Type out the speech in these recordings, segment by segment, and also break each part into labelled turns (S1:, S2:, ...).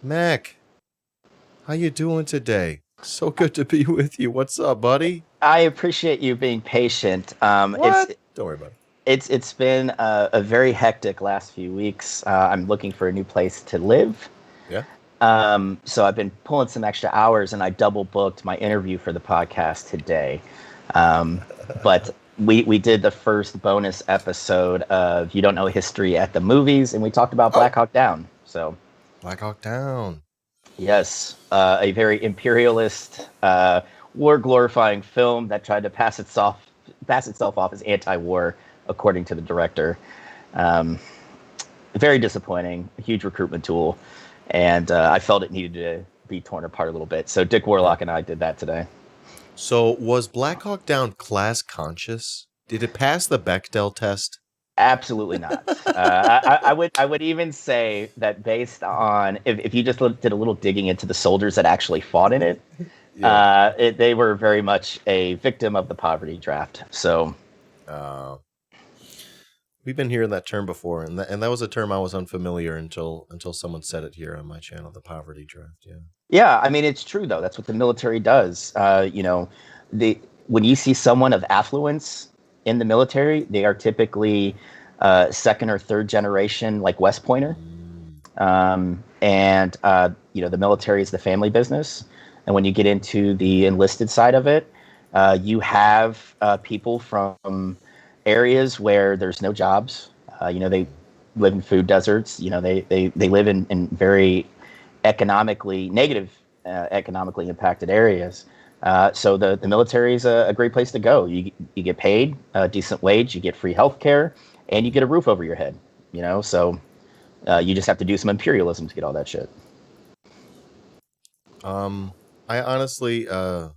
S1: Mac, how you doing today? So good to be with you. What's up, buddy?
S2: I appreciate you being patient.
S1: What? Don't worry about it.
S2: It's been a very hectic last few weeks. I'm looking for a new place to live.
S1: Yeah.
S2: So I've been pulling some extra hours, and I double booked my interview for the podcast today. But we did the first bonus episode of You Don't Know History at the Movies, and we talked about Black Hawk Down. So
S1: Black Hawk Down.
S2: yes, a very imperialist, war glorifying film that tried to pass itself off as anti-war, according to the director. Very disappointing, a huge recruitment tool, and I felt it needed to be torn apart a little bit. So Dick Warlock and I did that today.
S1: So was Black Hawk Down class conscious? Did it pass the Bechdel test?
S2: Absolutely not. I would even say that based on if you just did a little digging into the soldiers that actually fought in it, they were very much a victim of the poverty draft. So
S1: we've been hearing that term before, and that was a term I was unfamiliar until someone said it here on my channel, the poverty draft. Yeah.
S2: Yeah, I mean it's true though. That's what the military does. When you see someone of affluence in the military, they are typically second or third generation, like West Pointer. The military is the family business. And when you get into the enlisted side of it, you have people from areas where there's no jobs. They live in food deserts. They live in very economically impacted areas. So the military is a great place to go. You get paid a decent wage, you get free health care, and you get a roof over your head. So you just have to do some imperialism to get all that shit.
S1: I honestly, I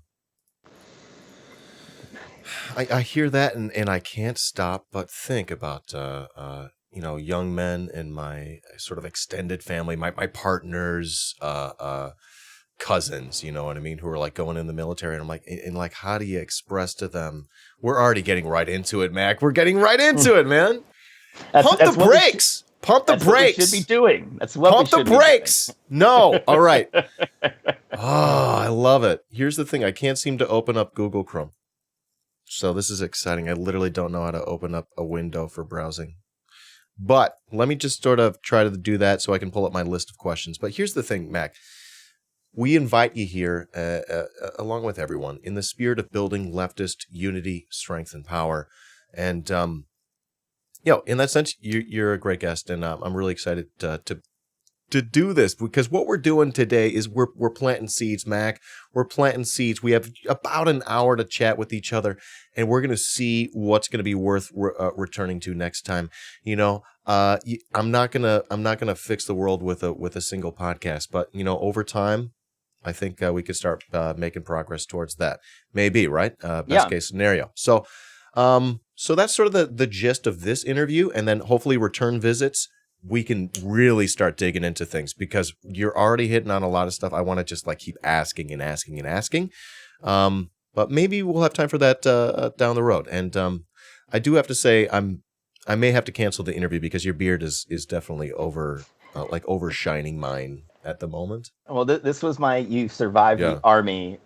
S1: hear that and I can't stop but think about young men in my sort of extended family, my partner's cousins, you know what I mean, who are like going in the military, and I'm like, how do you express to them? We're already getting right into it, Mac. We're getting right into it, man. Pump the brakes. Pump the brakes.
S2: What we should be doing. That's what
S1: Pump
S2: we should
S1: the brakes. No. All right. I love it. Here's the thing. I can't seem to open up Google Chrome. So this is exciting. I literally don't know how to open up a window for browsing. But let me just sort of try to do that so I can pull up my list of questions. But here's the thing, Mac. We invite you here, along with everyone, in the spirit of building leftist unity, strength, and power. And, in that sense, you're a great guest, and I'm really excited to do this, because what we're doing today is we're planting seeds, Mac. We're planting seeds. We have about an hour to chat with each other, and we're going to see what's going to be worth returning to next time. I'm not gonna fix the world with a single podcast, but over time, I think we could start making progress towards that. Maybe, right? Best case scenario. So that's sort of the gist of this interview, and then hopefully return visits, we can really start digging into things, because you're already hitting on a lot of stuff. I want to just keep asking and asking and asking. But maybe we'll have time for that down the road. And I do have to say, I may have to cancel the interview because your beard is definitely overshining mine at the moment.
S2: Well, this was my you survived the army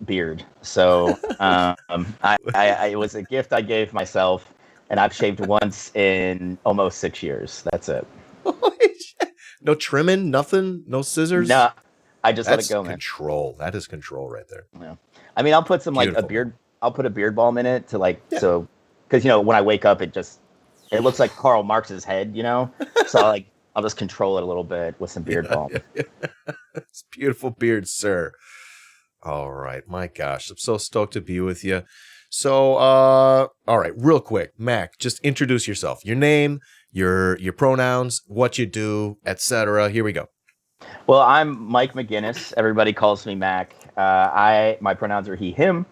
S2: beard. So it was a gift I gave myself, and I've shaved once in almost 6 years. That's it.
S1: Holy shit. No trimming, nothing, no scissors.
S2: No, I just let it go, man.
S1: Control. That is control right there.
S2: Yeah. I mean, I'll put some a beard. I'll put a beard balm in it so because when I wake up, it looks like Karl Marx's head, So I'll just control it a little bit with some beard balm.
S1: It's beautiful beard, sir. All right. My gosh. I'm so stoked to be with you. So, all right, real quick, Mac, just introduce yourself, your name, your pronouns, what you do, etc. Here we go.
S2: Well, I'm Mike McGinnis. Everybody calls me Mac. My pronouns are he, him.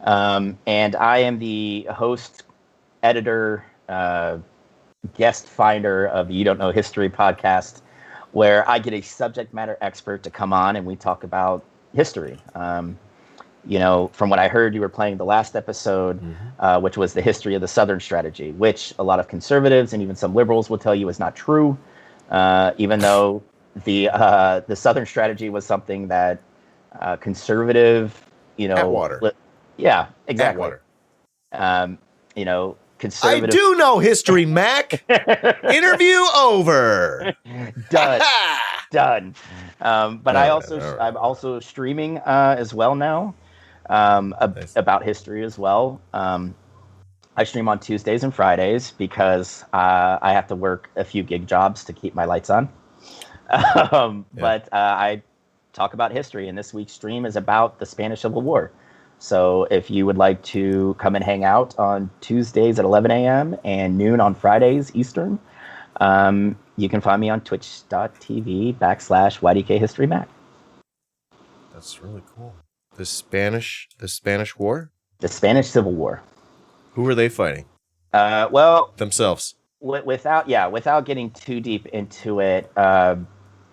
S2: And I am the host, editor, guest finder of the You Don't Know History podcast, where I get a subject matter expert to come on and we talk about history. From what I heard, you were playing the last episode, which was the history of the Southern strategy, which a lot of conservatives and even some liberals will tell you is not true, even though The Southern strategy was something that conservative,
S1: Atwater.
S2: Yeah, exactly.
S1: Atwater.
S2: I conservative.
S1: do know history, Mac. Interview over.
S2: Done. But I'm also streaming as well now
S1: Nice.
S2: about history as well. I stream on Tuesdays and Fridays because I have to work a few gig jobs to keep my lights on. But I talk about history, and this week's stream is about the Spanish Civil War. So if you would like to come and hang out on Tuesdays at 11 a.m. and noon on Fridays Eastern, you can find me on twitch.tv/YDKHistoryMac.
S1: That's really cool. The Spanish War?
S2: The Spanish Civil War.
S1: Who were they fighting?
S2: Well,
S1: themselves.
S2: Without getting too deep into it, one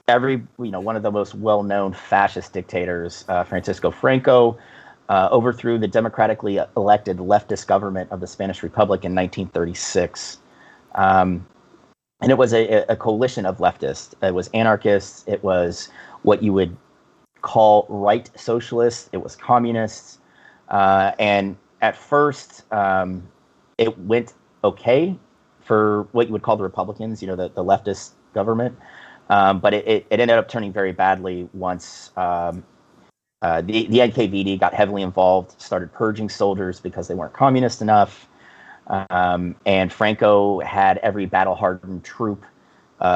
S2: of the most well-known fascist dictators, Francisco Franco, overthrew the democratically elected leftist government of the Spanish Republic in 1936. And it was a coalition of leftists. It was anarchists. It was what you would call right socialists. It was communists. And at first, it went okay for what you would call the Republicans, the leftist government. But it ended up turning very badly once the NKVD got heavily involved, started purging soldiers because they weren't communist enough. And Franco had every battle-hardened troop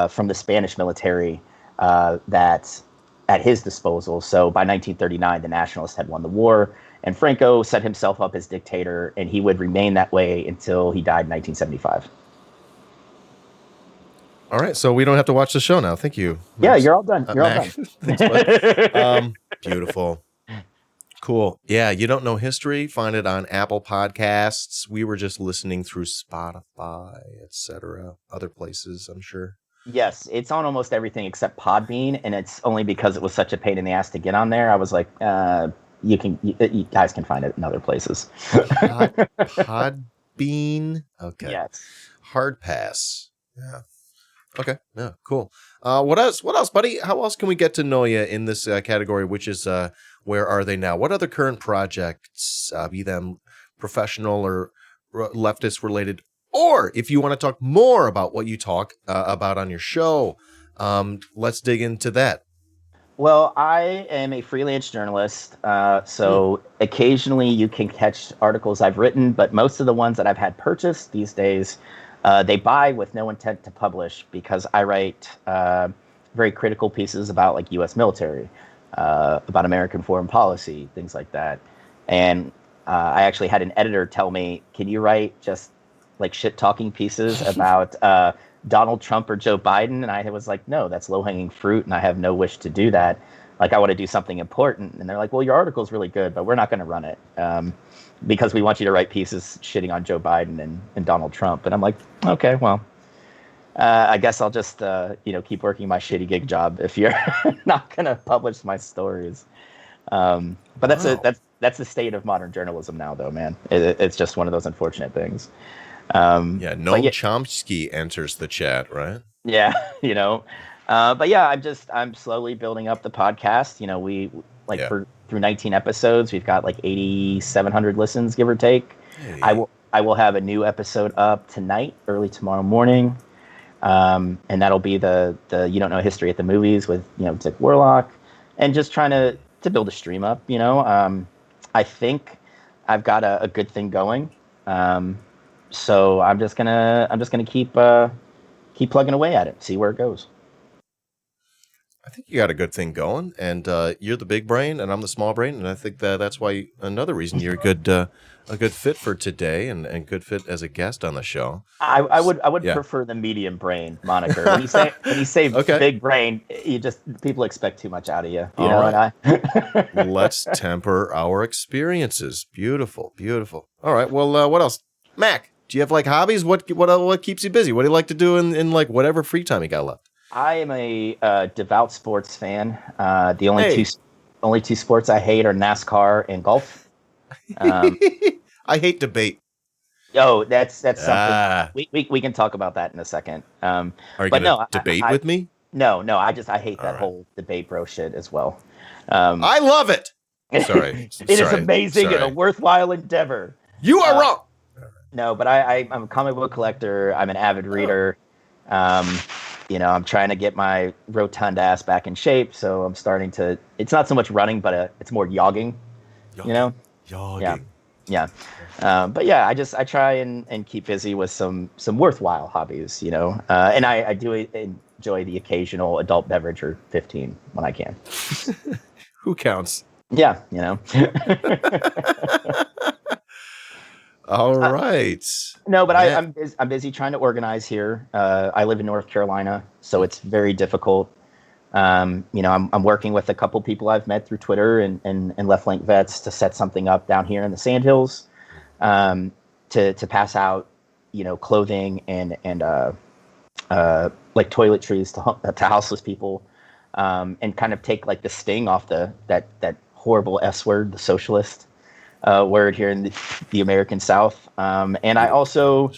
S2: from the Spanish military that at his disposal. So by 1939, the nationalists had won the war, and Franco set himself up as dictator, and he would remain that way until he died in 1975.
S1: All right, so we don't have to watch the show now. Thank you.
S2: Yeah, you're all done. You're
S1: Mac.
S2: all done.
S1: Thanks, beautiful. Cool. Yeah, you don't know history? Find it on Apple Podcasts. We were just listening through Spotify, etc. Other places, I'm sure.
S2: Yes, it's on almost everything except Podbean, and it's only because it was such a pain in the ass to get on there. I was like, you guys can find it in other places.
S1: Podbean? Okay.
S2: Yes.
S1: Hard pass. Yeah. Okay. Yeah, cool. What else, buddy? How else can we get to know you in this category, which is Where Are They Now? What other current projects, be them professional or leftist related, or if you want to talk more about what you talk about on your show, let's dig into that.
S2: Well, I am a freelance journalist, so occasionally you can catch articles I've written, but most of the ones that I've had purchased these days, they buy with no intent to publish because I write very critical pieces about like U.S. military, about American foreign policy, things like that. And I actually had an editor tell me, can you write just like shit-talking pieces about Donald Trump or Joe Biden? And I was like, no, that's low-hanging fruit, and I have no wish to do that. Like, I want to do something important. And they're like, well, your article's really good, but we're not going to run it because we want you to write pieces shitting on Joe Biden and Donald Trump. And I'm like, okay, well, I guess I'll just keep working my shitty gig job if you're not going to publish my stories. But that's the state of modern journalism now, though, man. It's just one of those unfortunate things.
S1: Chomsky enters the chat, right?
S2: Yeah, but yeah, I'm slowly building up the podcast. Through 19 episodes, we've got like 8,700 listens, give or take. Hey. I will have a new episode up tonight, early tomorrow morning, and that'll be the You Don't Know History at the Movies with Dick Warlock, and just trying to build a stream up. I think I've got a good thing going. So I'm just gonna keep plugging away at it, see where it goes.
S1: I think you got a good thing going, and you're the big brain, and I'm the small brain, and I think that's why another reason you're a good fit for today, and good fit as a guest on the show.
S2: I would prefer the medium brain moniker. When you say okay. Big brain, people expect too much out of you. You know
S1: right.
S2: what I?
S1: Let's temper our experiences. Beautiful, beautiful. All right. Well, what else, Mac? Do you have like hobbies? What keeps you busy? What do you like to do in like whatever free time you got left?
S2: I am a devout sports fan. The only two sports I hate are NASCAR and golf.
S1: I hate debate.
S2: Oh, that's something we can talk about that in a second.
S1: Are you going to debate with me?
S2: No, I hate that
S1: right.
S2: whole debate bro shit as well.
S1: I love it. Sorry.
S2: It is amazing and a worthwhile endeavor.
S1: You are wrong.
S2: No, but I'm a comic book collector. I'm an avid reader. I'm trying to get my rotund ass back in shape, so I'm starting to. It's not so much running, but it's more jogging.
S1: Jogging.
S2: Yeah. But yeah, I try and keep busy with some worthwhile hobbies, and I do enjoy the occasional adult beverage or 15 when I can.
S1: Who counts?
S2: Yeah,
S1: All right.
S2: No, but I'm busy trying to organize here. I live in North Carolina, so it's very difficult. I'm working with a couple people I've met through Twitter and Left Link Vets to set something up down here in the Sandhills, to pass out, clothing and like toiletries to houseless people, and kind of take like the sting off that horrible S word, the socialist word here in the American South. And I also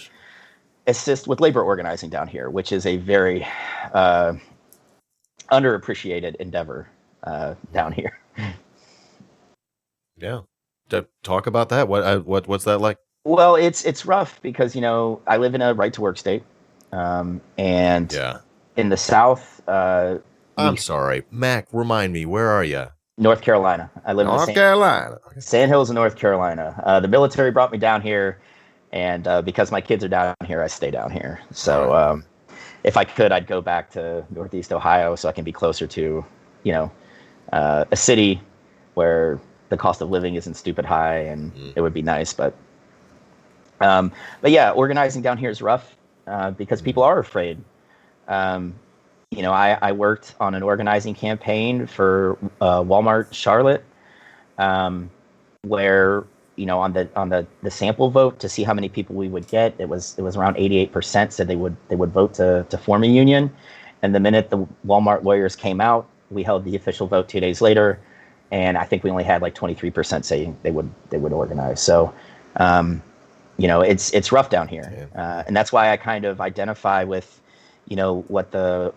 S2: assist with labor organizing down here, which is a very underappreciated endeavor down here.
S1: Yeah. Talk about that. What's that like?
S2: Well, it's rough because I live in a right to work state, and in the South.
S1: I'm sorry, Mac. Remind me, where are you?
S2: North Carolina. I live in
S1: North Carolina.
S2: Sandhills in North Carolina. The military brought me down here, and because my kids are down here, I stay down here. So if I could, I'd go back to Northeast Ohio so I can be closer to, a city where the cost of living isn't stupid high, and it would be nice. But yeah, organizing down here is rough because people are afraid. I worked on an organizing campaign for Walmart Charlotte, where on the sample vote to see how many people we would get, it was around 88% said they would vote to form a union, and the minute the Walmart lawyers came out, we held the official vote 2 days later, and I think we only had like 23% saying they would organize. So, it's rough down here, and that's why I kind of identify with, what the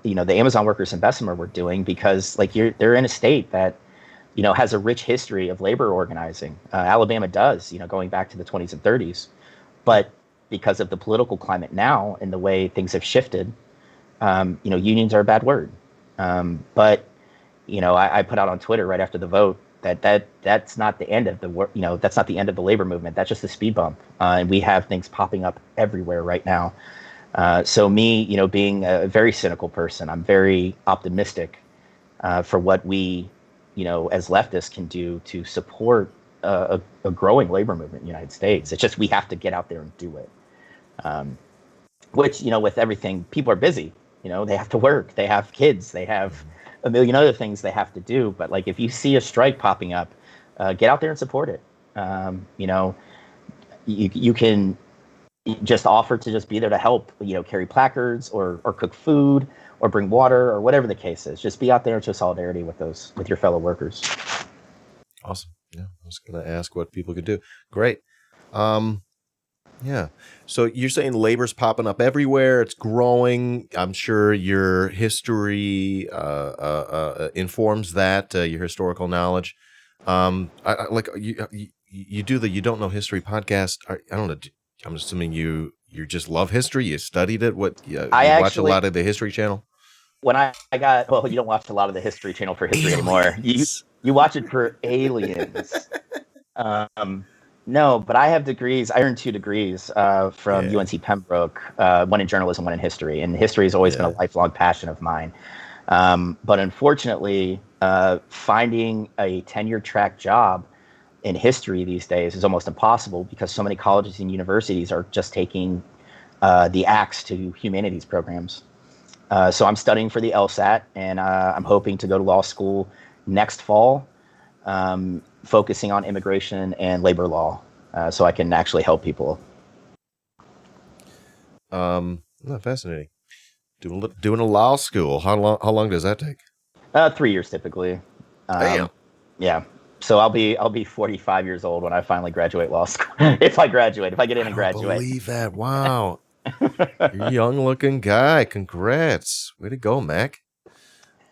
S2: Amazon workers in Bessemer were doing, because like they're in a state that, has a rich history of labor organizing. Alabama does, going back to the 20s and 30s, but because of the political climate now and the way things have shifted, unions are a bad word. But I put out on Twitter right after the vote that's not the end of the that's not the end of the labor movement. That's just a speed bump, and we have things popping up everywhere right now. So me, being a very cynical person, I'm very optimistic for what we, as leftists can do to support a growing labor movement in the United States. It's just we have to get out there and do it. Which, with everything, people are busy. They have to work, they have kids, they have a million other things they have to do. But like, if you see a strike popping up, get out there and support it. You can just offer to just be there to help, carry placards or cook food or bring water or whatever the case is. Just be out there and show solidarity with your fellow workers.
S1: Awesome. Yeah, I was going to ask what people could do. Great. Yeah. So you're saying labor's popping up everywhere. It's growing. I'm sure your history informs that, your historical knowledge. You do the You Don't Know History podcast. I don't know. I'm assuming you just love history. You studied it. You watch a lot of the History Channel?
S2: When I got, well, you don't watch a lot of the History Channel for history anymore. You watch it for aliens. No, but I have degrees. I earned 2 degrees from UNC Pembroke, one in journalism, one in history. And history has always been a lifelong passion of mine. But unfortunately, finding a tenure track job in history these days is almost impossible because so many colleges and universities are just taking the axe to humanities programs. So I'm studying for the LSAT, and I'm hoping to go to law school next fall, focusing on immigration and labor law, so I can actually help people.
S1: Fascinating. Doing a law school. How long does that take?
S2: 3 years typically.
S1: Damn.
S2: Yeah. So I'll be 45 years old when I finally graduate law school. If I get in and graduate.
S1: I believe that. Wow. You're a young-looking guy. Congrats. Way to go, Mac.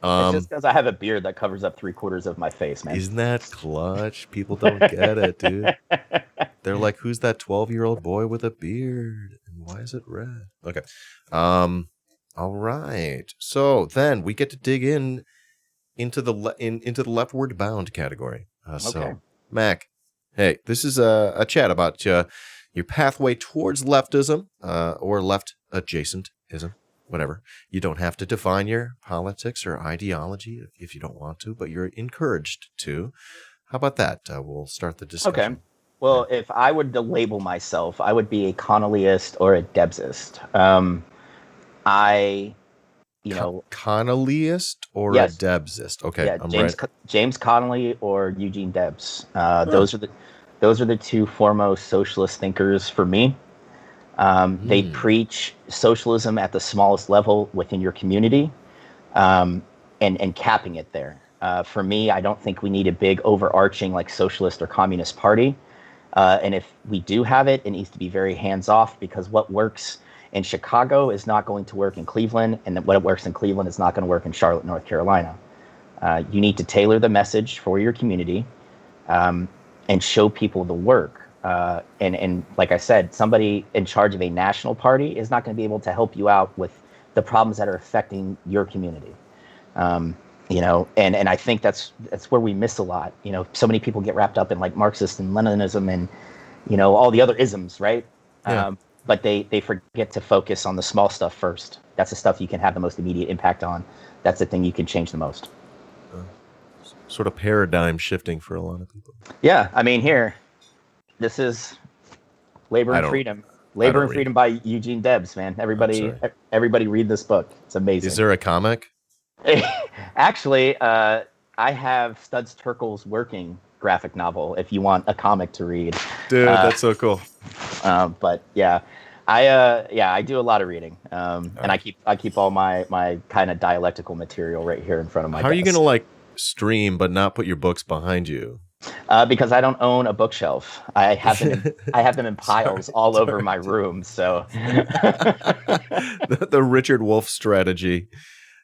S2: It's just because I have a beard that covers up 3/4 of my face, man.
S1: Isn't that clutch? People don't get it, dude. They're like, who's that 12-year-old boy with a beard? And why is it red? Okay. All right. So then we get to dig into the leftward bound category. So, Mac, hey, this is a chat about your pathway towards leftism or left adjacentism, whatever. You don't have to define your politics or ideology if you don't want to, but you're encouraged to. How about that? We'll start the discussion.
S2: Okay. Well, if I were to label myself, I would be a Connollyist or a Debsist.
S1: Connollyist or
S2: yes.
S1: a Debsist? Okay,
S2: yeah,
S1: I'm
S2: James
S1: right.
S2: James Connolly or Eugene Debs. Those are the two foremost socialist thinkers for me. They preach socialism at the smallest level within your community, and capping it there. For me, I don't think we need a big overarching like socialist or communist party. And if we do have it, it needs to be very hands-off, because what works in Chicago is not going to work in Cleveland, and what works in Cleveland is not going to work in Charlotte, North Carolina. You need to tailor the message for your community, and show people the work. And like I said, somebody in charge of a national party is not going to be able to help you out with the problems that are affecting your community. And I think that's where we miss a lot. So many people get wrapped up in like Marxist and Leninism and, all the other isms, right?
S1: Yeah.
S2: But they forget to focus on the small stuff first. That's the stuff you can have the most immediate impact on. That's the thing you can change the most.
S1: Sort of paradigm shifting for a lot of people.
S2: Yeah, I mean, this is Labor and Freedom. Labor and Freedom by Eugene Debs, man. Everybody read this book. It's amazing.
S1: Is there a comic?
S2: Actually, I have Studs Terkel's working graphic novel if you want a comic to read.
S1: Dude, that's so cool.
S2: But yeah, I do a lot of reading. And I keep all my kind of dialectical material right here in front of my desk.
S1: How are you going to like stream but not put your books behind you?
S2: Because I don't own a bookshelf. I have them in piles all over my room. So
S1: the Richard Wolff strategy.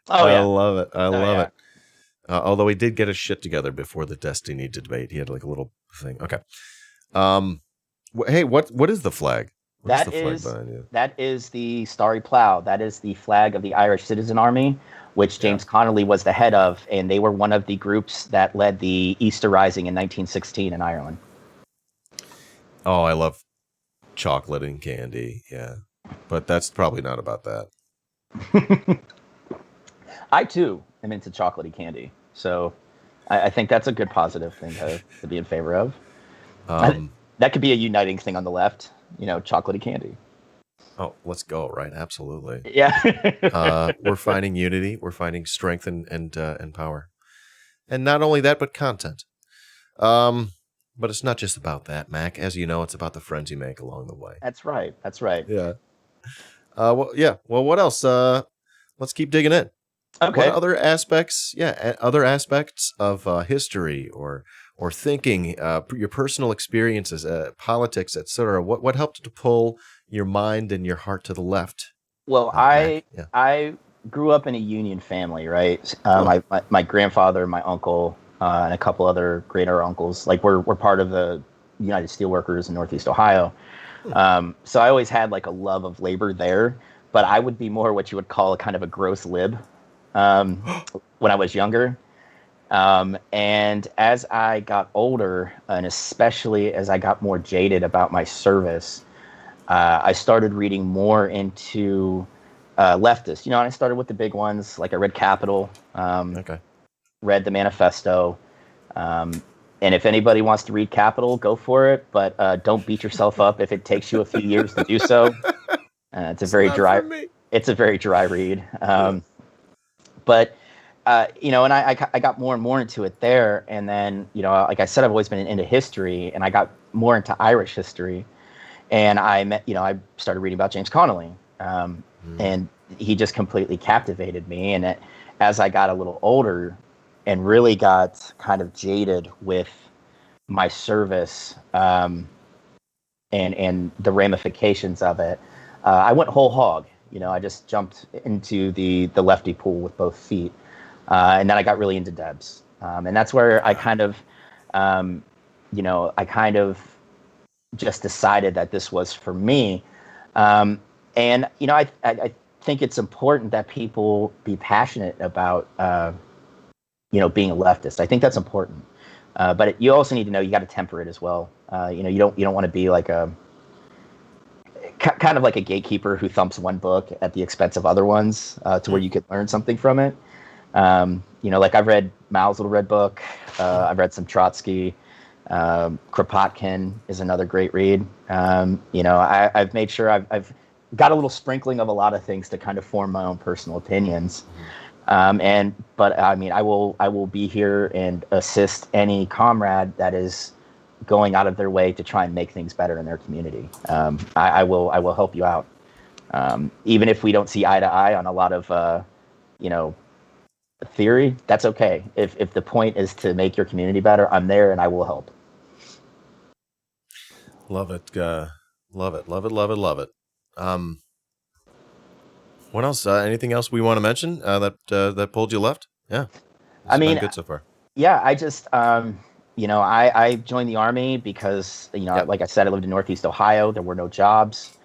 S2: Oh,
S1: I
S2: yeah.
S1: love it. I love it. Although he did get his shit together before the Destiny debate. He had like a little thing. Okay. Hey, what is the flag?
S2: That is the Starry Plough. That is the flag of the Irish Citizen Army, which James Connolly was the head of, and they were one of the groups that led the Easter Rising in 1916 in Ireland.
S1: Oh, I love chocolate and candy. Yeah. But that's probably not about that.
S2: I, too, am into chocolatey candy. So I think that's a good positive thing to be in favor of. That could be a uniting thing on the left, chocolatey candy.
S1: Oh, let's go, right? Absolutely.
S2: Yeah.
S1: We're finding unity. We're finding strength and power. And not only that, but content. But it's not just about that, Mac. As you know, it's about the friends you make along the way.
S2: That's right.
S1: Yeah. Well, what else? Let's keep digging in.
S2: Okay.
S1: What other aspects? Yeah, other aspects of history or thinking, your personal experiences, politics, etc. What helped to pull your mind and your heart to the left?
S2: Well, I grew up in a union family, right? My grandfather, my uncle, and a couple other greater uncles, like we're part of the United Steelworkers in Northeast Ohio. So I always had like a love of labor there, but I would be more what you would call a kind of a gross lib when I was younger. And as I got older, and especially as I got more jaded about my service, I started reading more into leftists. And I started with the big ones, like I read Capital, read the Manifesto. And if anybody wants to read Capital, go for it. But don't beat yourself up if it takes you a few years to do so. It's a very dry read. But and I got more and more into it there. And then, like I said, I've always been into history, and I got more into Irish history. And I started reading about James Connolly. And he just completely captivated me. And as I got a little older and really got kind of jaded with my service and the ramifications of it, I went whole hog. I just jumped into the lefty pool with both feet, and then I got really into Debs, and that's where I kind of, I kind of just decided that this was for me. And I think it's important that people be passionate about being a leftist. I think that's important, but you also need to know you got to temper it as well. You don't want to be like a kind of like a gatekeeper who thumps one book at the expense of other ones, to where you could learn something from it. Like I've read Mao's Little Red Book. I've read some Trotsky. Kropotkin is another great read. I've made sure I've got a little sprinkling of a lot of things to kind of form my own personal opinions. But I mean, I will be here and assist any comrade that is going out of their way to try and make things better in their community. I will help you out. Even if we don't see eye to eye on a lot of, theory, that's okay. If the point is to make your community better, I'm there and I will help.
S1: Love it. Love it. Love it. Love it. Love it. What else? Anything else we want to mention that pulled you left? Yeah.
S2: I mean,
S1: good so far.
S2: Yeah, I just, I joined the Army because, like I said, I lived in Northeast Ohio. There were no jobs.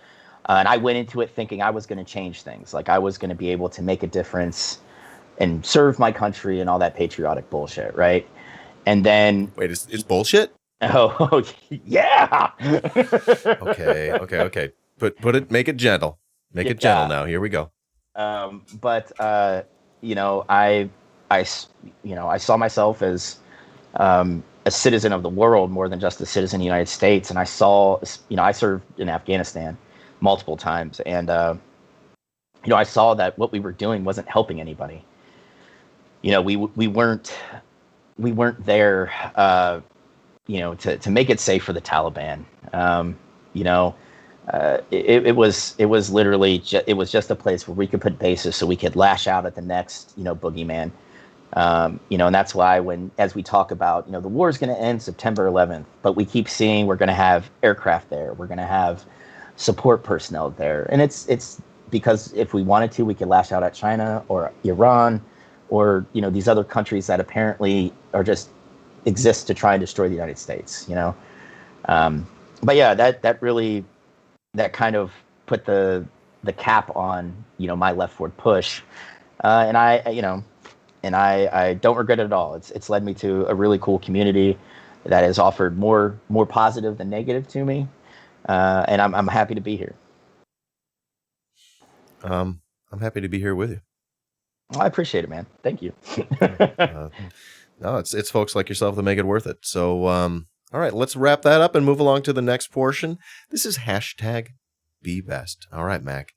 S2: And I went into it thinking I was going to change things. Like I was going to be able to make a difference and serve my country and all that patriotic bullshit, right? And then...
S1: Wait, is bullshit?
S2: Oh, yeah!
S1: Okay. Put it, make it gentle. Make it gentle now. Here we go.
S2: I saw myself as a citizen of the world more than just a citizen of the United States. And I served in Afghanistan multiple times. And, I saw that what we were doing wasn't helping anybody. We weren't there, to make it safe for the Taliban. It was literally it was just a place where we could put bases so we could lash out at the next, boogeyman. And that's why as we talk about, the war is going to end September 11th, but we keep seeing we're going to have aircraft there. We're going to have support personnel there. And it's because if we wanted to, we could lash out at China or Iran or, these other countries that apparently are just exist to try and destroy the United States, But yeah, that kind of put the cap on, my leftward push. And I don't regret it at all. It's led me to a really cool community that has offered more positive than negative to me. And I'm happy to be here.
S1: I'm happy to be here with you.
S2: Well, I appreciate it, man. Thank you.
S1: No, it's folks like yourself that make it worth it. So, all right, let's wrap that up and move along to the next portion. This is #BeBest. All right, Mac.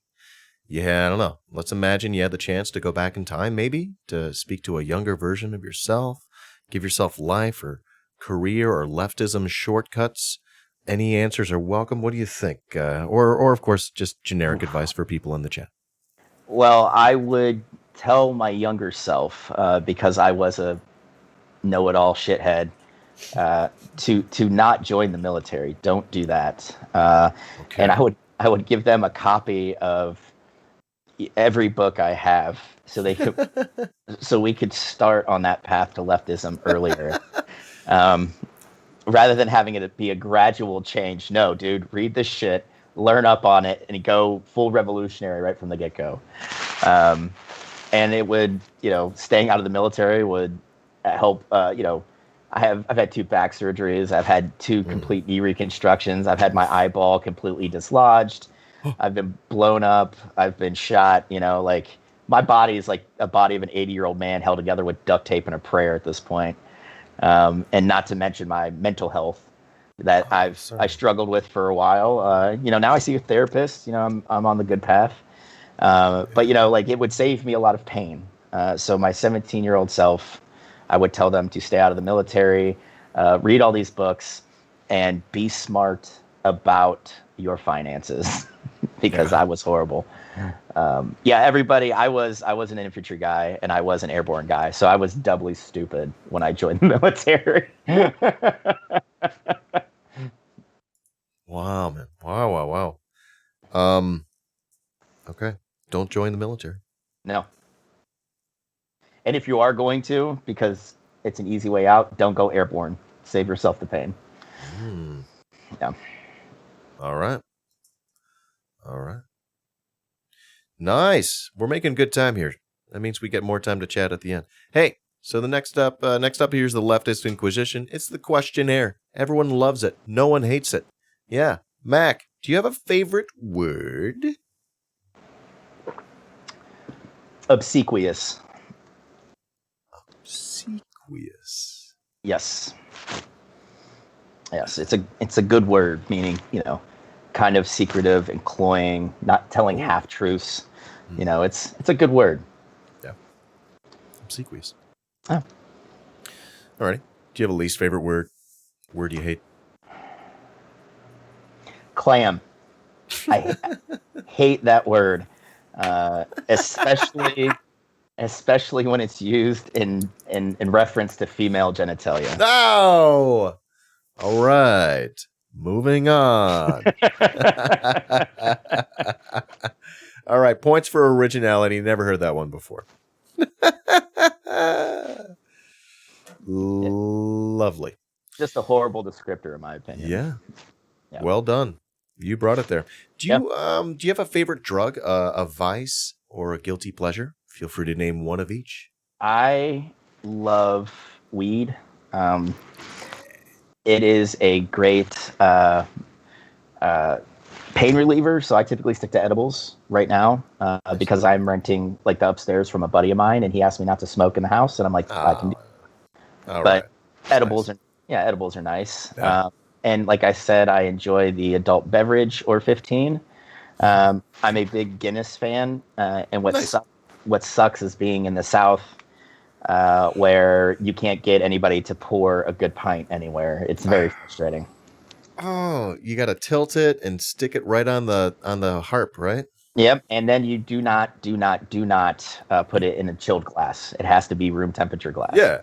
S1: Yeah, I don't know. Let's imagine you had the chance to go back in time, maybe, to speak to a younger version of yourself, give yourself life or career or leftism shortcuts. Any answers are welcome. What do you think? Or of course, just generic advice for people in the chat.
S2: Well, I would tell my younger self, because I was a know-it-all shithead, to not join the military. Don't do that. Okay. And I would give them a copy of every book I have so they could so we could start on that path to leftism earlier. Rather than having it be a gradual change. No, dude, read this shit, learn up on it, and go full revolutionary right from the get-go. And it would, staying out of the military would help. I've had 2 back surgeries. I've had 2 complete knee reconstructions. I've had my eyeball completely dislodged. I've been blown up. I've been shot. My body is like a body of an 80-year-old man held together with duct tape and a prayer at this point. And not to mention my mental health that I struggled with for a while. Now I see a therapist. I'm on the good path. But it would save me a lot of pain. So my 17-year-old self, I would tell them to stay out of the military, read all these books, and be smart about your finances because I was horrible. Everybody, I was an infantry guy and I was an airborne guy. So I was doubly stupid when I joined the military.
S1: Wow, man. Wow. don't join the military.
S2: No. And if you are going to, because it's an easy way out, don't go airborne. Save yourself the pain. Yeah.
S1: All right. Nice. We're making good time here. That means we get more time to chat at the end. Hey, so the next up here's the Leftist Inquisition. It's the questionnaire. Everyone loves it. No one hates it. Yeah. Mac, do you have a favorite word?
S2: Obsequious.
S1: Obsequious.
S2: Yes. Yes, it's a good word, meaning, kind of secretive and cloying, not telling half-truths. It's a good word.
S1: Yeah. Obsequious.
S2: Oh.
S1: Alrighty. Do you have a least favorite word? Word you hate?
S2: Clam. I hate that word, especially when it's used in reference to female genitalia.
S1: No. All right. Moving on. All right. Points for originality. Never heard that one before. Lovely.
S2: Just a horrible descriptor, in my opinion.
S1: Yeah. Well done. You brought it there. Do you have a favorite drug, a vice, or a guilty pleasure? Feel free to name one of each.
S2: I love weed. It is a great pain reliever, so I typically stick to edibles right now because I'm renting like the upstairs from a buddy of mine, and he asked me not to smoke in the house, and I'm like, I can do it. But edibles are nice.
S1: Yeah.
S2: And like I said, I enjoy the adult beverage or 15. I'm a big Guinness fan, and what sucks is being in the South, where you can't get anybody to pour a good pint anywhere. It's very frustrating.
S1: Oh, you got to tilt it and stick it right on the harp, right?
S2: Yep, and then you do not put it in a chilled glass. It has to be room temperature glass.
S1: Yeah.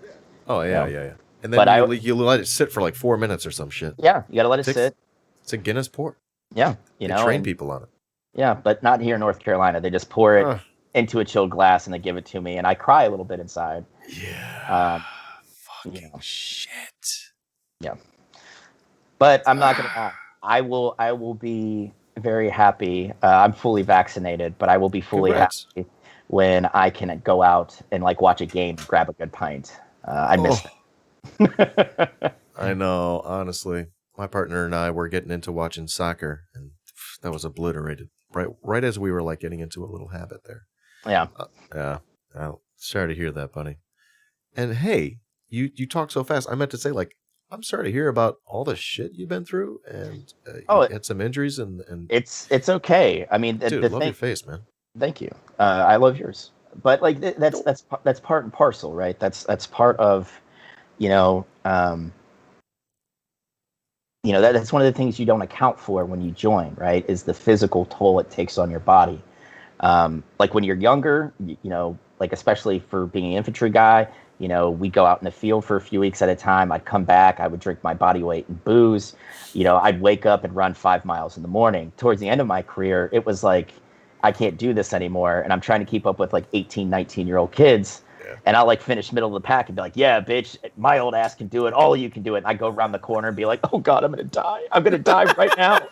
S1: Oh yeah, yeah. And then you let it sit for like 4 minutes or some shit.
S2: Yeah, you got to let it sit.
S1: It's a Guinness pour.
S2: Yeah,
S1: they train people on it.
S2: Yeah, but not here in North Carolina. They just pour it into a chilled glass and they give it to me, and I cry a little bit inside.
S1: Yeah. Fucking shit.
S2: Yeah. But I'm not gonna lie. I will be very happy. I'm fully vaccinated, but I will be fully happy when I can go out and like watch a game, grab a good pint. I miss it.
S1: I know, honestly. My partner and I were getting into watching soccer, and that was obliterated right as we were like getting into a little habit there.
S2: Yeah.
S1: Yeah. Oh, sorry to hear that, buddy. And hey, you talk so fast. I meant to say, like, I'm sorry to hear about all the shit you've been through, and you had some injuries, and
S2: it's okay. I mean,
S1: dude, love your face, man.
S2: Thank you. I love yours. But like that's part and parcel, right? That's part of, that's one of the things you don't account for when you join, right? Is the physical toll it takes on your body. Like when you're younger, like especially for being an infantry guy, we'd go out in the field for a few weeks at a time. I'd come back. I would drink my body weight in booze. I'd wake up and run 5 miles in the morning. Towards the end of my career, it was like, I can't do this anymore. And I'm trying to keep up with like 18, 19-year-old kids. Yeah. And I'll like finish middle of the pack and be like, yeah, bitch, my old ass can do it. All of you can do it. And I go around the corner and be like, oh God, I'm going to die. I'm going to die right now.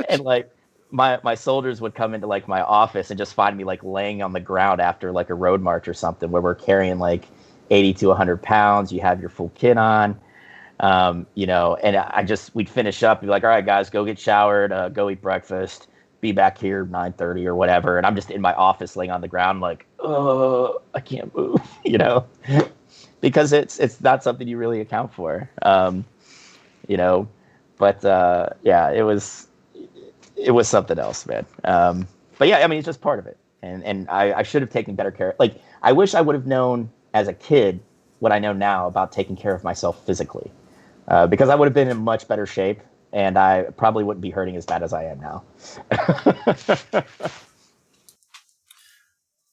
S2: And like, my soldiers would come into like my office and just find me like laying on the ground after like a road march or something where we're carrying like 80 to 100 pounds. You have your full kit on, and we'd finish up and be like, all right, guys, go get showered, go eat breakfast, be back here 9:30 or whatever. And I'm just in my office laying on the ground like, oh, I can't move, because it's not something you really account for, but yeah, it was something else, man. But yeah, I mean, it's just part of it. And I should have taken better care. Like, I wish I would have known as a kid what I know now about taking care of myself physically, because I would have been in much better shape and I probably wouldn't be hurting as bad as I am now.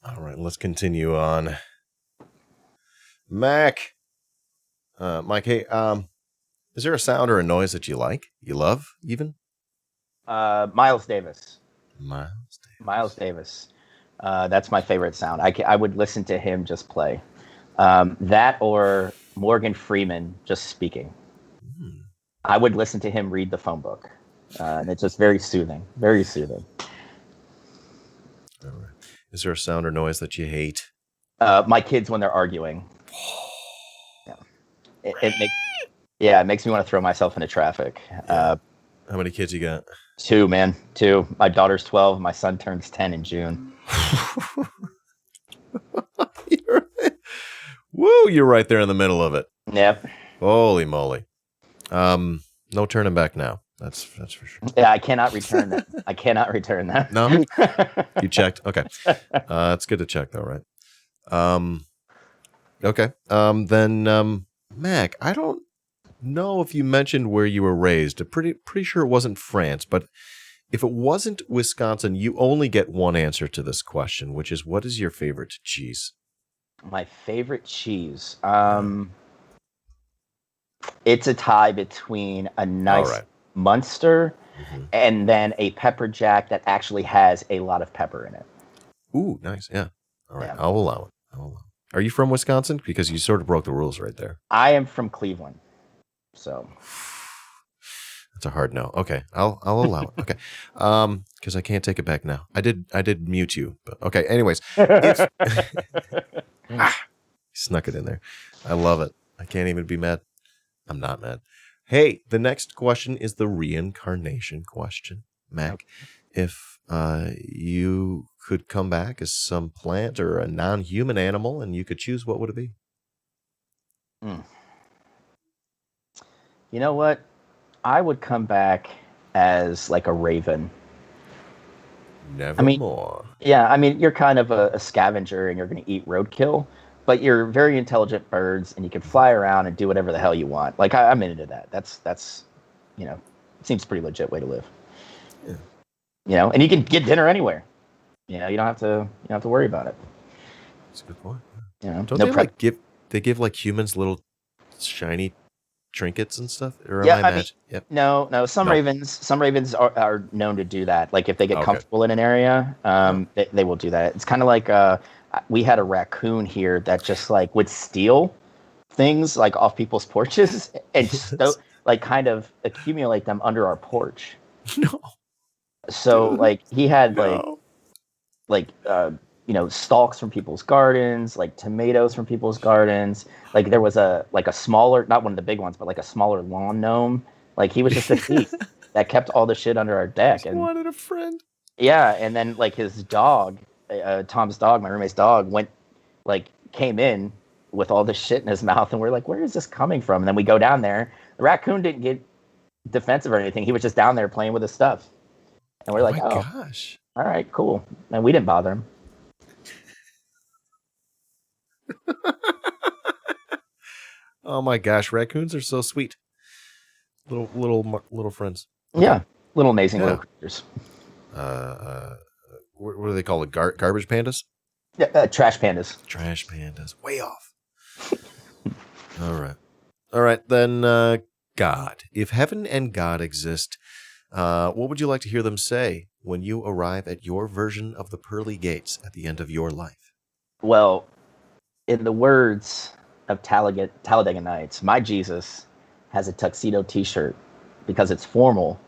S1: All right, let's continue on. Mike, hey, is there a sound or a noise that you like? You love, even?
S2: Miles Davis. Miles Davis. That's my favorite sound. I would listen to him just play. That or Morgan Freeman just speaking. I would listen to him read the phone book. And it's just very soothing. Very soothing.
S1: All right. Is there a sound or noise that you hate?
S2: My kids when they're arguing. It makes me want to throw myself into traffic.
S1: Yeah. How many kids you got?
S2: 2, man. 2. My daughter's 12. My son turns 10 in June.
S1: You're right there in the middle of it.
S2: Yep.
S1: Holy moly. No turning back now. That's for sure.
S2: Yeah, I cannot return that. I cannot return that.
S1: No? You checked? Okay. It's good to check though, right? Okay. Then Mac, I don't know if you mentioned where you were raised. I'm pretty sure it wasn't France, but if it wasn't Wisconsin, you only get one answer to this question, which is, what is your favorite cheese?
S2: My favorite cheese. It's a tie between a nice Munster and then a pepper jack that actually has a lot of pepper in it.
S1: Ooh, nice. Yeah. All right. Yeah. I'll allow it. Are you from Wisconsin? Because you sort of broke the rules right there.
S2: I am from Cleveland. So
S1: that's a hard no. Okay. I'll allow it. Okay. Because I can't take it back now. I did mute you, but okay. Anyways. Snuck it in there. I love it. I can't even be mad. I'm not mad. Hey, the next question is the reincarnation question. Mac, if you could come back as some plant or a non-human animal and you could choose, what would it be?
S2: You know what? I would come back as like a raven.
S1: Nevermore.
S2: Yeah, you're kind of a scavenger and you're going to eat roadkill, but you're very intelligent birds and you can fly around and do whatever the hell you want. Like I'm into that. That's it seems a pretty legit way to live. Yeah. And you can get dinner anywhere. You don't have to worry about it.
S1: That's a good point.
S2: Don't
S1: they give like humans little shiny trinkets and stuff? Or
S2: No. Some ravens are known to do that. Like if they get comfortable in an area, they will do that. It's kind of like we had a raccoon here that just like would steal things like off people's porches and kind of accumulate them under our porch.
S1: No.
S2: So like he had stalks from people's gardens, like tomatoes from people's gardens. Like there was a smaller, not one of the big ones, but like a smaller lawn gnome. Like he was just a thief that kept all the shit under our deck.
S1: And wanted a friend.
S2: Yeah, and then like his dog, Tom's dog, my roommate's dog, came in with all this shit in his mouth, and we're like, where is this coming from? And then we go down there. The raccoon didn't get defensive or anything. He was just down there playing with his stuff. And we're like, oh,
S1: gosh.
S2: All right, cool. And we didn't bother him.
S1: Oh my gosh, raccoons are so sweet. Little friends. Okay.
S2: Yeah, little amazing little creatures.
S1: What do they call it? Garbage pandas?
S2: Yeah, trash pandas.
S1: Trash pandas. Way off. All right. Then, God. If heaven and God exist, what would you like to hear them say when you arrive at your version of the pearly gates at the end of your life?
S2: Well, in the words of Talladega Nights, my Jesus has a tuxedo t-shirt because it's formal,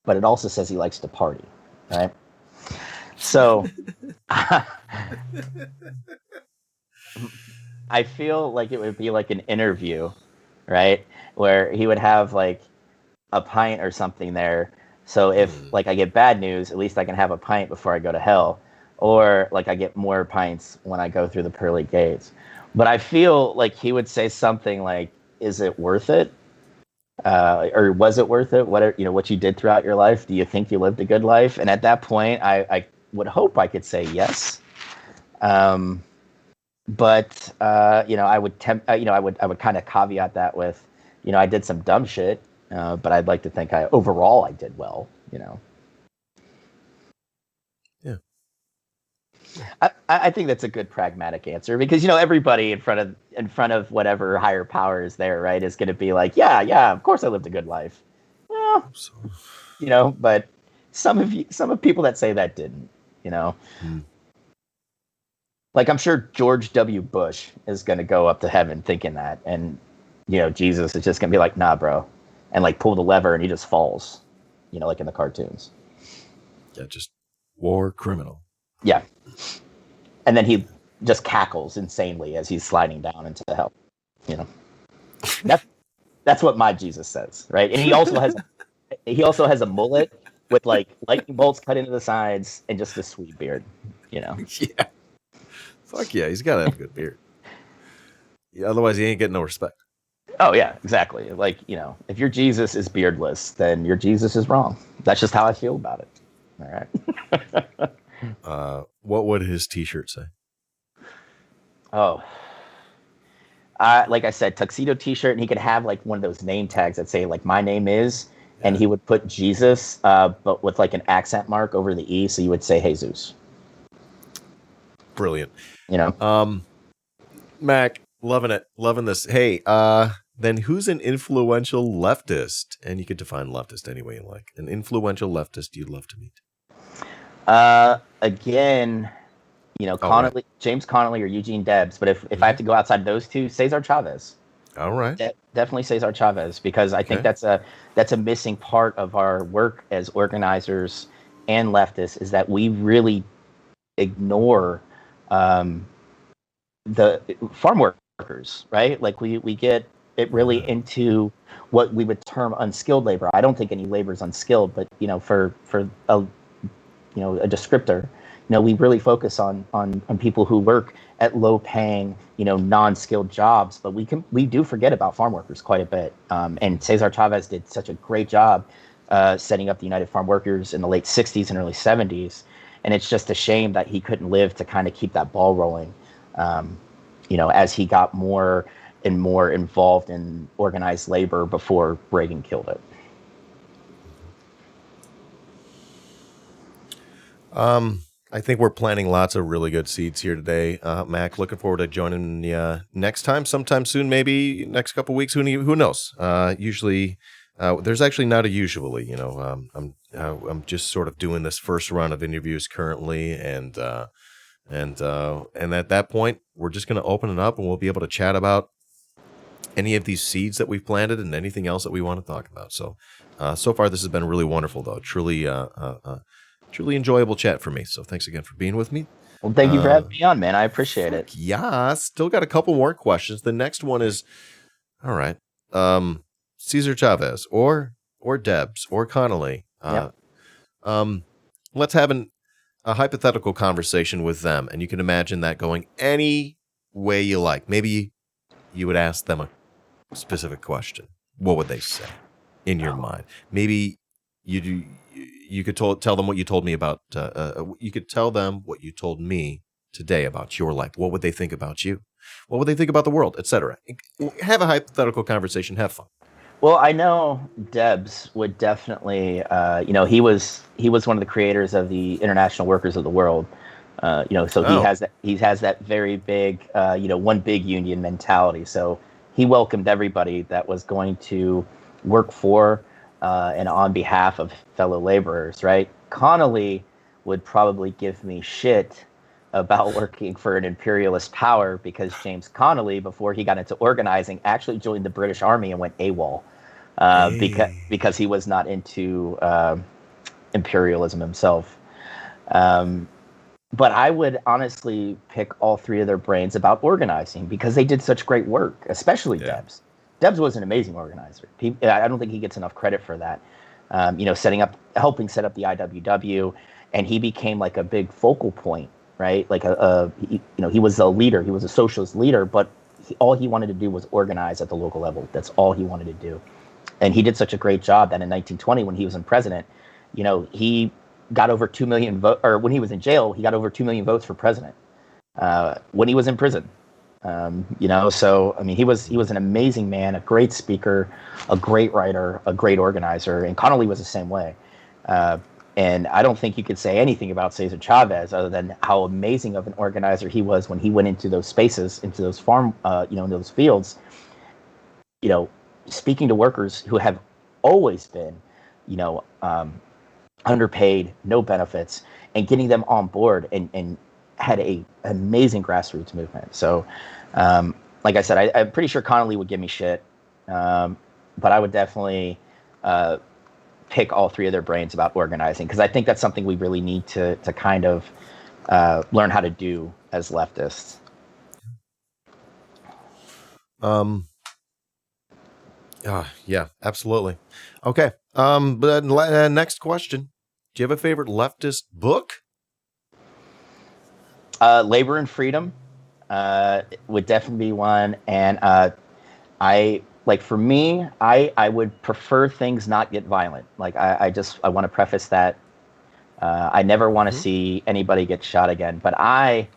S2: but it also says he likes to party, right? So I feel like it would be like an interview, right? Where he would have like a pint or something there. So if like I get bad news, at least I can have a pint before I go to hell. Or like I get more pints when I go through the pearly gates. But I feel like he would say something like, is it worth it? Or was it worth it? What you did throughout your life? Do you think you lived a good life? And at that point, I would hope I could say yes. But I would kind of caveat that with, I did some dumb shit, but I'd like to think overall I did well,
S1: Yeah.
S2: I think that's a good pragmatic answer because everybody in front of whatever higher power is there, right, is going to be like, yeah, of course I lived a good life. Well, but some of people that say that didn't, you know.
S1: Hmm.
S2: Like, I'm sure George W. Bush is going to go up to heaven thinking that, and Jesus is just going to be like, nah, bro, and like pull the lever and he just falls, like in the cartoons.
S1: Yeah, just war criminal.
S2: Yeah, and then he just cackles insanely as he's sliding down into the hell. That's what my Jesus says, right? And he also has a mullet with like lightning bolts cut into the sides and just a sweet beard.
S1: Yeah. Fuck yeah, he's got to have a good beard. Yeah, otherwise, he ain't getting no respect.
S2: Oh yeah, exactly. Like, if your Jesus is beardless, then your Jesus is wrong. That's just how I feel about it. All
S1: right. What would his T-shirt say?
S2: Oh, like I said, tuxedo T-shirt, and he could have like one of those name tags that say like "My name is," and he would put Jesus, but with like an accent mark over the E, so you would say Jesus.
S1: Brilliant. Mac, loving it, loving this. Hey, then who's an influential leftist? And you could define leftist any way you like. An influential leftist you'd love to meet.
S2: Again, Connolly, right. James Connolly or Eugene Debs. But if I have to go outside those two, Cesar Chavez.
S1: All right.
S2: Definitely Cesar Chavez, because I think that's a missing part of our work as organizers and leftists, is that we really ignore the farm workers, right? Like we get it really into what we would term unskilled labor. I don't think any labor is unskilled, but for a descriptor, we really focus on people who work at low paying, non-skilled jobs, but we do forget about farm workers quite a bit. And Cesar Chavez did such a great job setting up the United Farm Workers in the late 60s and early 70s. And it's just a shame that he couldn't live to kind of keep that ball rolling, as he got more and more involved in organized labor before Reagan killed it.
S1: I think we're planting lots of really good seeds here today, Mac. Looking forward to joining you next time, sometime soon, maybe next couple of weeks. Who knows? Usually, there's actually not a usually. I'm just sort of doing this first run of interviews currently, and at that point, we're just going to open it up, and we'll be able to chat about any of these seeds that we've planted and anything else that we want to talk about. So far, this has been really wonderful, though. Truly enjoyable chat for me. So thanks again for being with me.
S2: Well, thank you for having me on, man. I appreciate it.
S1: Yeah, still got a couple more questions. The next one is, all right, Cesar Chavez or Debs or Connolly. Let's have a hypothetical conversation with them, and you can imagine that going any way you like. Maybe you would ask them a specific question. What would they say in your mind? Maybe you could tell them what you told me about. You could tell them what you told me today about your life. What would they think about you? What would they think about the world, etc.? Have a hypothetical conversation. Have fun.
S2: Well, I know Debs would definitely. He was one of the creators of the International Workers of the World. He has that very big, one big union mentality. So he welcomed everybody that was going to work for and on behalf of fellow laborers, right? Connolly would probably give me shit about working for an imperialist power, because James Connolly, before he got into organizing, actually joined the British Army and went AWOL because he was not into imperialism himself. But I would honestly pick all three of their brains about organizing, because they did such great work, especially Debs. Debs was an amazing organizer. I don't think he gets enough credit for that. Helping set up the IWW, and he became like a big focal point, right? Like he was a leader. He was a socialist leader, but all he wanted to do was organize at the local level. That's all he wanted to do, and he did such a great job that in 1920, when he was in president, he got over 2 million votes. Or when he was in jail, he got over 2 million votes for president. When he was in prison. So I mean, he was an amazing man, a great speaker, a great writer, a great organizer, and Connolly was the same way. And I don't think you could say anything about Cesar Chavez other than how amazing of an organizer he was when he went into those spaces, into those farm, in those fields, speaking to workers who have always been, underpaid, no benefits, and getting them on board and had a amazing grassroots movement. So, like I said, I'm pretty sure Connolly would give me shit, but I would definitely pick all three of their brains about organizing, because I think that's something we really need to kind of learn how to do as leftists.
S1: Yeah, absolutely. Okay. But next question. Do you have a favorite leftist book?
S2: Labor and Freedom would definitely be one. And for me, I would prefer things not get violent. Like I want to preface that I never want to see anybody get shot again. But I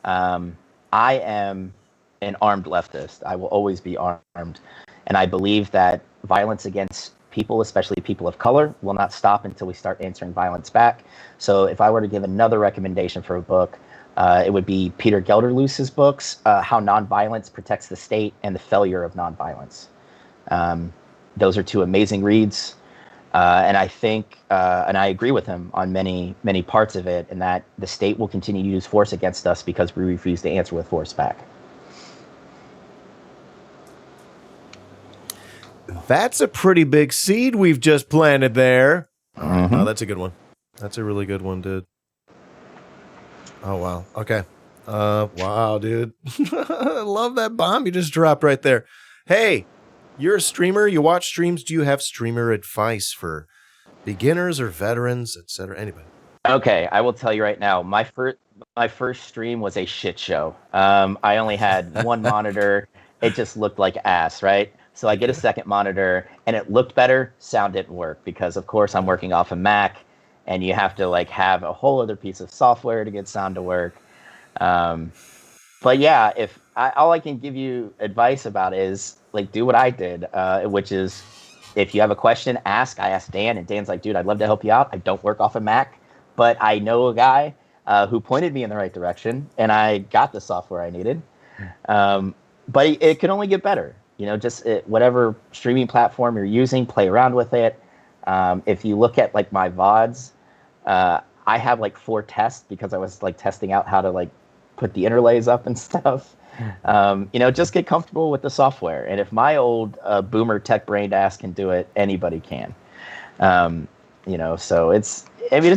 S2: am an armed leftist. I will always be armed. And I believe that violence against people, especially people of color, will not stop until we start answering violence back. So if I were to give another recommendation for a book, it would be Peter Gelderloos's books, How Nonviolence Protects the State and The Failure of Nonviolence. Those are two amazing reads. And I think, and I agree with him on many, many parts of it, and that the state will continue to use force against us because we refuse to answer with force back.
S1: That's a pretty big seed we've just planted there. Oh, that's a good one. That's a really good one, dude. Oh, wow. Okay. Wow, dude. I love that bomb you just dropped right there. Hey, you're a streamer. You watch streams. Do you have streamer advice for beginners or veterans, etc.? Anybody?
S2: Okay, I will tell you right now. My first stream was a shit show. I only had one monitor. It just looked like ass, right? So I get a second monitor, and it looked better. Sound didn't work because, of course, I'm working off a Mac, and you have to have a whole other piece of software to get sound to work. But yeah, all I can give you advice about is do what I did, which is if you have a question, ask. I asked Dan, and Dan's like, dude, I'd love to help you out. I don't work off a Mac, but I know a guy who pointed me in the right direction, and I got the software I needed. But it can only get better. Just whatever streaming platform you're using, play around with it. If you look at my VODs, I have 4 tests because I was testing out how to put the interlays up and stuff. Just get comfortable with the software. And if my old boomer tech brained ass can do it, anybody can. So it's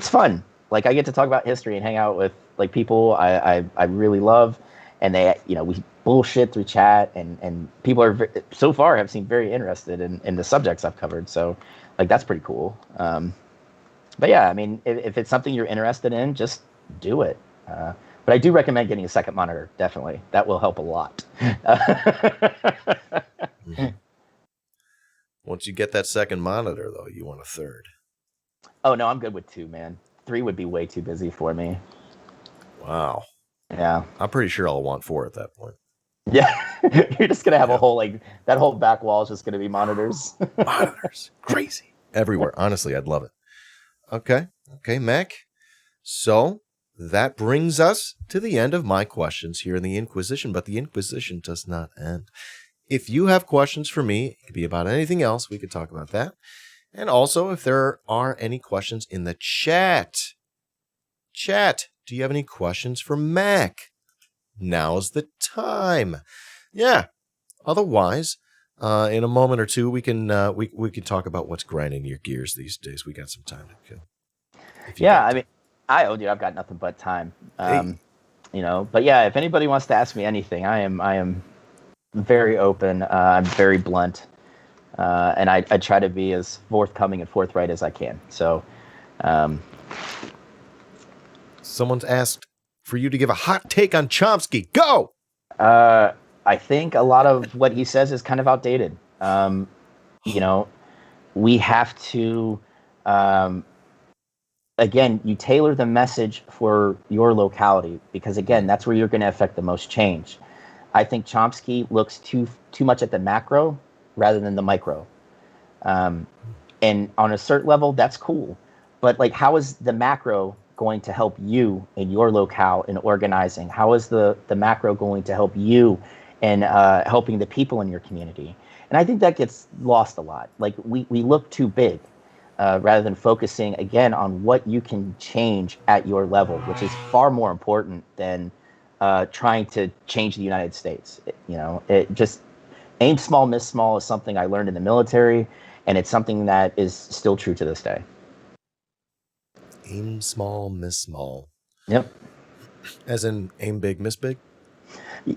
S2: fun. I get to talk about history and hang out with people I really love, and they we bullshit through chat, and people are so far have seemed very interested in the subjects I've covered. So that's pretty cool. But yeah, I mean, if it's something you're interested in, just do it. But I do recommend getting a second monitor. Definitely, that will help a lot.
S1: Once you get that second monitor, though, you want a third.
S2: Oh no, I'm good with 2, man. 3 would be way too busy for me.
S1: Wow.
S2: Yeah.
S1: I'm pretty sure I'll want 4 at that point.
S2: Yeah. You're just gonna have a whole that whole back wall is just gonna be monitors.
S1: Monitors. Crazy. Everywhere. Honestly, I'd love it. Okay, Mac. So that brings us to the end of my questions here in the Inquisition, but the Inquisition does not end. If you have questions for me, it could be about anything else, we could talk about that. And also, if there are any questions in the chat, do you have any questions for Mac? Now's the time. Yeah. Otherwise, in a moment or two, we can talk about what's grinding your gears these days. We got some time to kill.
S2: Yeah, I mean, I've got nothing but time. But yeah, if anybody wants to ask me anything, I am very open. I'm very blunt, and I try to be as forthcoming and forthright as I can. So,
S1: someone's asked for you to give a hot take on Chomsky. Go.
S2: I think a lot of what he says is kind of outdated. We have to, again, you tailor the message for your locality, because again, that's where you're going to affect the most change. I think Chomsky looks too much at the macro rather than the micro. And on a certain level, that's cool. But how is the macro going to help you in your locale in organizing? How is the macro going to help you in helping the people in your community? And I think that gets lost a lot. We look too big. rather than focusing again on what you can change at your level, which is far more important than trying to change the United States. It just aim small, miss small is something I learned in the military, and it's something that is still true to this day.
S1: Aim small, miss small.
S2: Yep.
S1: As in aim big, miss big?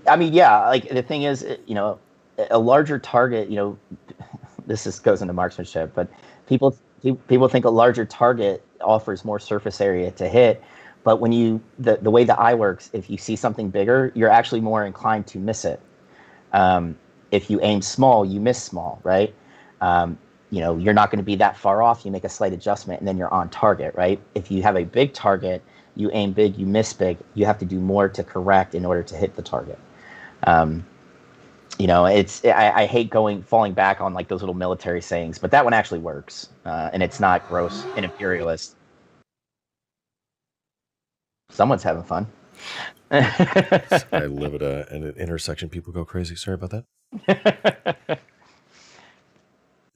S2: I mean, yeah, like the thing is, a larger target, goes into marksmanship, but people think a larger target offers more surface area to hit. But when the way the eye works, if you see something bigger, you're actually more inclined to miss it. If you aim small, you miss small, right? You're not going to be that far off. You make a slight adjustment, and then you're on target, right? If you have a big target, you aim big, you miss big. You have to do more to correct in order to hit the target. I hate falling back on like those little military sayings, but that one actually works, and it's not gross and imperialist. Someone's having fun.
S1: I live at an intersection. People go crazy. Sorry about that.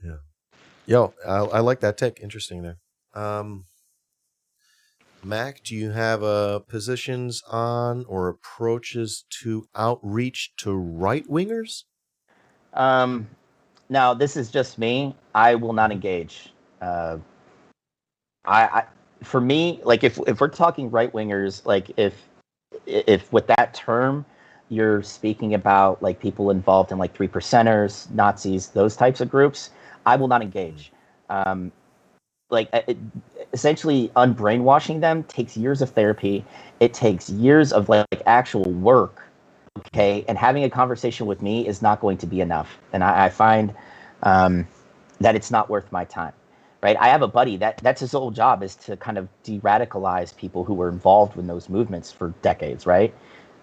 S1: Yeah. Yo, I like that take. Interesting there. Mac, do you have positions on or approaches to outreach to right-wingers?
S2: Now, this is just me. I will not engage. For me, like if we're talking right-wingers, like if with that term you're speaking about like people involved in like 3%ers, Nazis, those types of groups, I will not engage. Essentially unbrainwashing them takes years of therapy. It takes years of like actual work. Okay. And having a conversation with me is not going to be enough. And I find that it's not worth my time. Right. I have a buddy that's his whole job is to kind of de-radicalize people who were involved in those movements for decades. Right.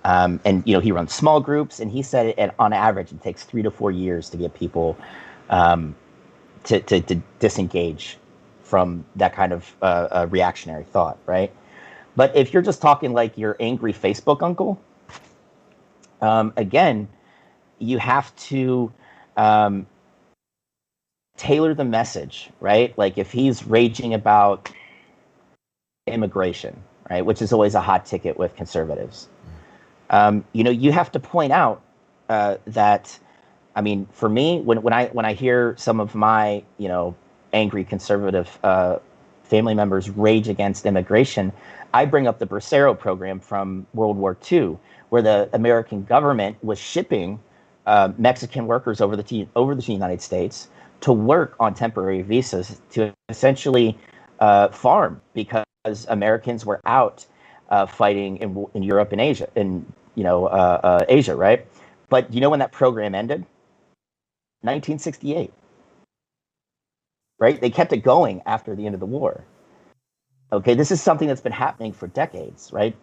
S2: And he runs small groups, and he said on average it takes 3 to 4 years to get people to disengage from that kind of reactionary thought, right? But if you're just talking like your angry Facebook uncle, again, you have to tailor the message, right? Like if he's raging about immigration, right, which is always a hot ticket with conservatives, you have to point out that, I mean, for me, when I hear some of my, angry conservative family members rage against immigration, I bring up the Bracero program from World War II, where the American government was shipping Mexican workers over the United States to work on temporary visas to essentially farm, because Americans were out fighting in Europe and Asia, Asia, right? But when that program ended? 1968. Right? They kept it going after the end of the war. Okay, this is something that's been happening for decades, right?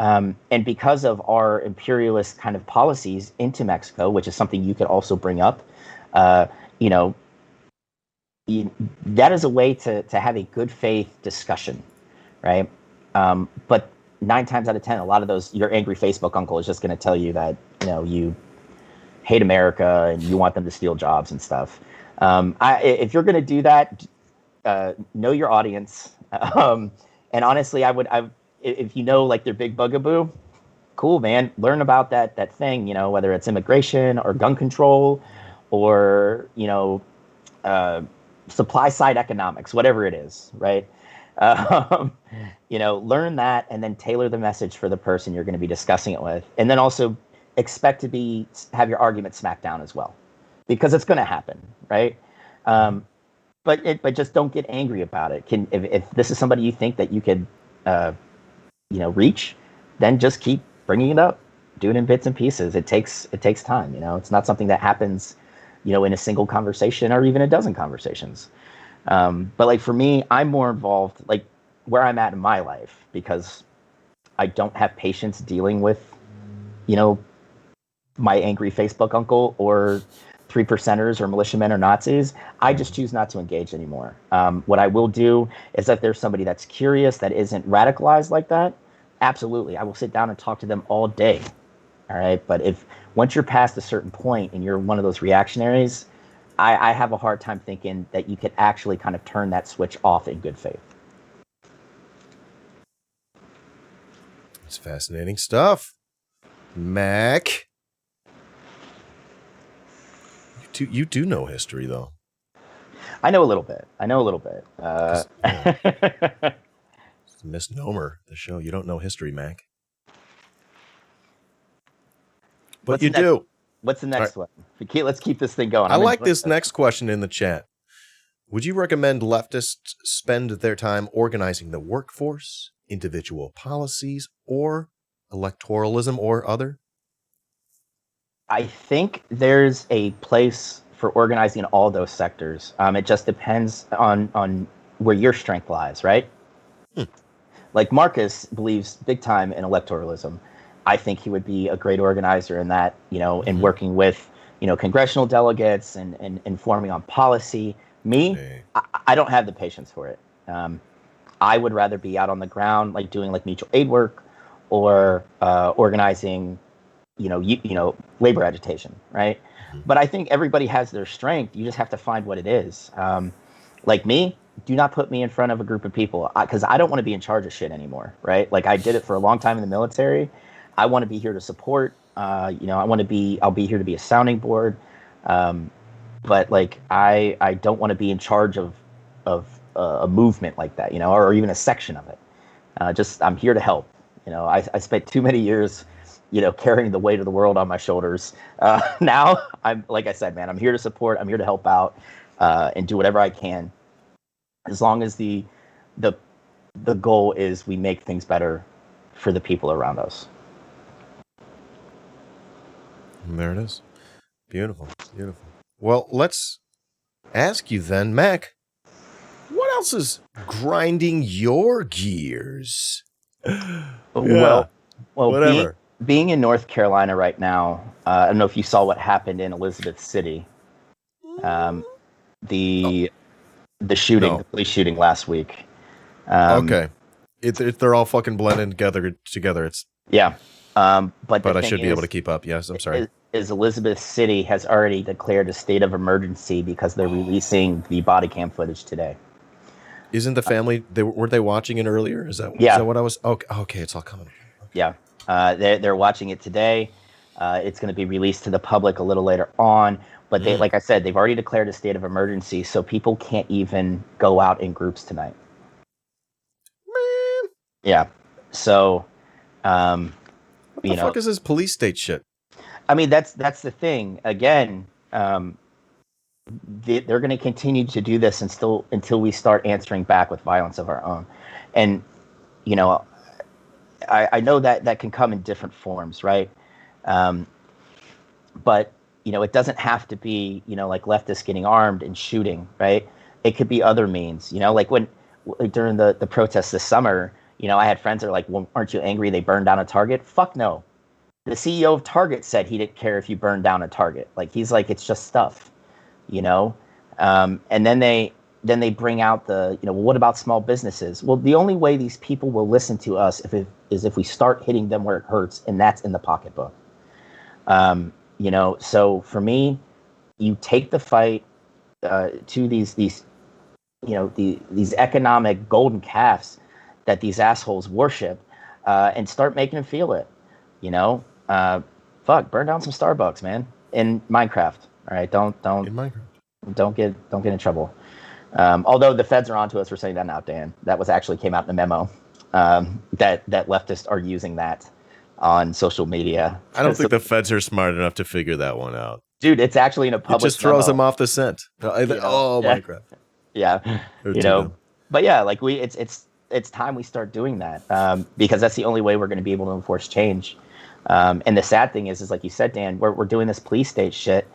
S2: And because of our imperialist kind of policies into Mexico, which is something you could also bring up, that is a way to have a good faith discussion, right? But 9 times out of 10, a lot of those, your angry Facebook uncle is just going to tell you that, you hate America and you want them to steal jobs and stuff. If you're going to do that, know your audience. And honestly, if like their big bugaboo, cool, man, learn about that thing, whether it's immigration or gun control or, supply side economics, whatever it is, right? Learn that and then tailor the message for the person you're going to be discussing it with. And then also expect to have your argument smacked down as well, because it's going to happen, right? But just don't get angry about it. If this is somebody you think that you could, reach, then just keep bringing it up, do it in bits and pieces. It takes time. It's not something that happens, in a single conversation or even a dozen conversations. But like for me, I'm more involved, like where I'm at in my life, because I don't have patience dealing with, my angry Facebook uncle or 3%ers or militiamen or Nazis. I just choose not to engage anymore. What I will do is if there's somebody that's curious, that isn't radicalized like that, absolutely, I will sit down and talk to them all day. All right. But once you're past a certain point and you're one of those reactionaries, I have a hard time thinking that you could actually kind of turn that switch off in good faith.
S1: It's fascinating stuff. Mac. You do know history, though.
S2: I know a little bit.
S1: It's a misnomer, the show. You don't know history, Mac. But you do.
S2: What's the next one? Let's keep this thing going.
S1: I like this next question in the chat. Would you recommend leftists spend their time organizing the workforce, individual policies, or electoralism or other?
S2: I think there's a place for organizing all those sectors. It just depends on where your strength lies, right? Like Marcus believes big time in electoralism. I think he would be a great organizer in that, in working with, congressional delegates and informing on policy. Me, I don't have the patience for it. I would rather be out on the ground, like doing like mutual aid work or organizing, labor agitation, right? But I think everybody has their strength. You just have to find what it is. Like me, do not put me in front of a group of people because I don't want to be in charge of shit anymore, right? Like I did it for a long time in the military. I want to be here to support. I'll be here to be a sounding board. But like I don't want to be in charge of a movement like that, or even a section of it. I'm here to help. I spent too many years, carrying the weight of the world on my shoulders. Now I'm, like I said, man, I'm here to support. I'm here to help out and do whatever I can, as long as the goal is we make things better for the people around us.
S1: And there it is. Beautiful. Beautiful. Well, let's ask you then, Mac, what else is grinding your gears?
S2: Well,
S1: whatever.
S2: Being in North Carolina right now, I don't know if you saw what happened in Elizabeth City. The shooting, the police shooting last week.
S1: Okay. They're all fucking blending together. It's
S2: but
S1: I should be able to keep up. Yes, I'm sorry.
S2: Is Elizabeth City has already declared a state of emergency because they're releasing the body cam footage today.
S1: Isn't the family weren't they watching it earlier? Is that what I was? Okay, it's all coming. Okay.
S2: Yeah, they're watching it today. It's going to be released to the public a little later on. But they, like I said, they've already declared a state of emergency, so people can't even go out in groups tonight.
S1: Man.
S2: Yeah. So,
S1: what the fuck is this police state shit?
S2: I mean, that's the thing. Again, they're going to continue to do this until we start answering back with violence of our own. And, I know that can come in different forms, right? But, it doesn't have to be, like leftists getting armed and shooting, right? It could be other means, like during the protests this summer, I had friends that are like, well, aren't you angry they burned down a Target? Fuck no. The CEO of Target said he didn't care if you burned down a Target. Like, he's like, it's just stuff, and then they bring out well, what about small businesses? Well, the only way these people will listen to us is if we start hitting them where it hurts, and that's in the pocketbook. So for me, you take the fight to these economic golden calves that these assholes worship, and start making them feel it. Burn down some Starbucks, man, in Minecraft. All right, don't in Minecraft. Don't get in trouble. Although the feds are onto us for saying that now, Dan. That actually came out in the memo that leftists are using that on social media.
S1: I don't think the feds are smart enough to figure that one out.
S2: Dude, it's actually in a public.
S1: It just throws them off the scent. Minecraft.
S2: Yeah, But yeah, like it's time we start doing that because that's the only way we're going to be able to enforce change. And the sad thing is like you said, Dan, we're doing this police state shit.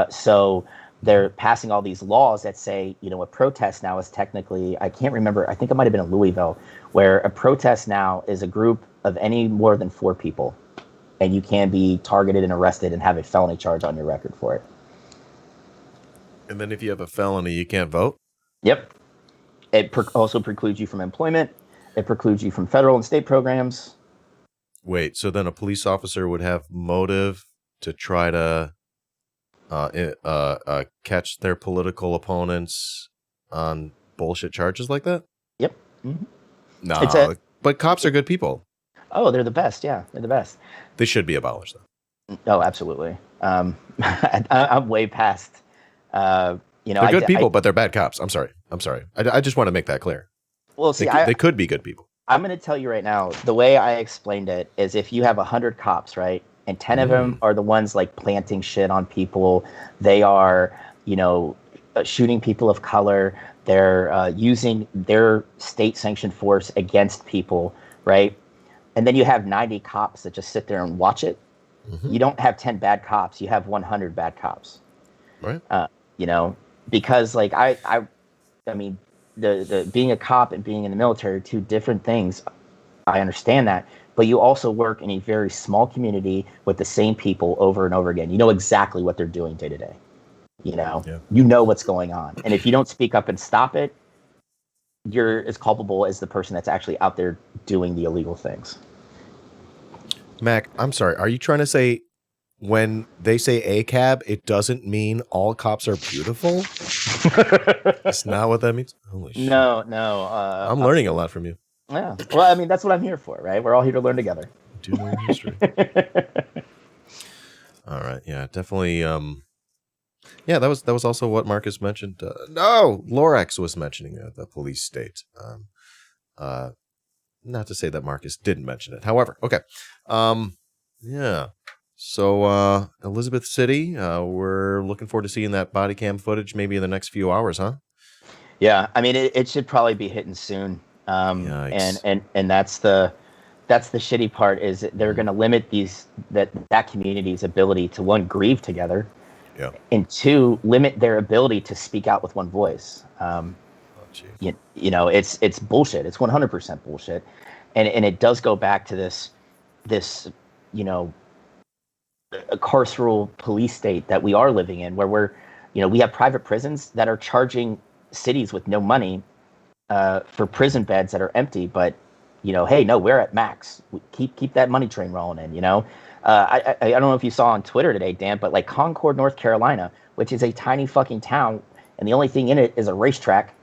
S2: So they're passing all these laws that say, a protest now is technically, I can't remember, I think it might have been in Louisville, where a protest now is a group of any more than 4 people. And you can be targeted and arrested and have a felony charge on your record for it.
S1: And then if you have a felony, you can't vote?
S2: Yep. It also precludes you from employment. It precludes you from federal and state programs.
S1: Wait, so then a police officer would have motive to try to catch their political opponents on bullshit charges like that?
S2: Yep. Mm-hmm.
S1: No, but cops are good people.
S2: Oh, they're the best. Yeah, they're the best.
S1: They should be abolished, though.
S2: Oh, absolutely. I'm way past. They're
S1: good people, but they're bad cops. I'm sorry. I just want to make that clear.
S2: Well, see,
S1: they could be good people.
S2: I'm going to tell you right now, the way I explained it is if you have 100 cops, right, and 10 of them are the ones like planting shit on people, they are, shooting people of color, they're using their state-sanctioned force against people, right? And then you have 90 cops that just sit there and watch it. Mm-hmm. You don't have 10 bad cops, you have 100 bad cops.
S1: Right.
S2: Because like I mean, the being a cop and being in the military are two different things. I understand that, but you also work in a very small community with the same people over and over again. You know exactly what they're doing day to day. You know what's going on, and if you don't speak up and stop it, you're as culpable as the person that's actually out there doing the illegal things.
S1: Mac, I'm sorry. Are you trying to say when they say ACAB, it doesn't mean all cops are beautiful? That's not what that means? Holy shit.
S2: No.
S1: I'm learning a lot from you.
S2: Yeah. Well, I mean, that's what I'm here for, right? We're all here to learn together.
S1: Do know your history. All right. Yeah, definitely. Yeah, that was also what Marcus mentioned. No, Lorax was mentioning the police state. Not to say that Marcus didn't mention it. However, okay. Yeah. So, Elizabeth City, we're looking forward to seeing that body cam footage maybe in the next few hours, huh?
S2: Yeah. I mean, it should probably be hitting soon. And that's the shitty part is that they're going to limit that community's ability to, one, grieve together.
S1: Yeah.
S2: And two, limit their ability to speak out with one voice. It's bullshit. It's 100% bullshit. And it does go back to this a carceral police state that we are living in, where we have private prisons that are charging cities with no money for prison beds that are empty. But, hey, no, we're at max. Keep that money train rolling in, I don't know if you saw on Twitter today, Dan, but like Concord, North Carolina, which is a tiny fucking town, and the only thing in it is a racetrack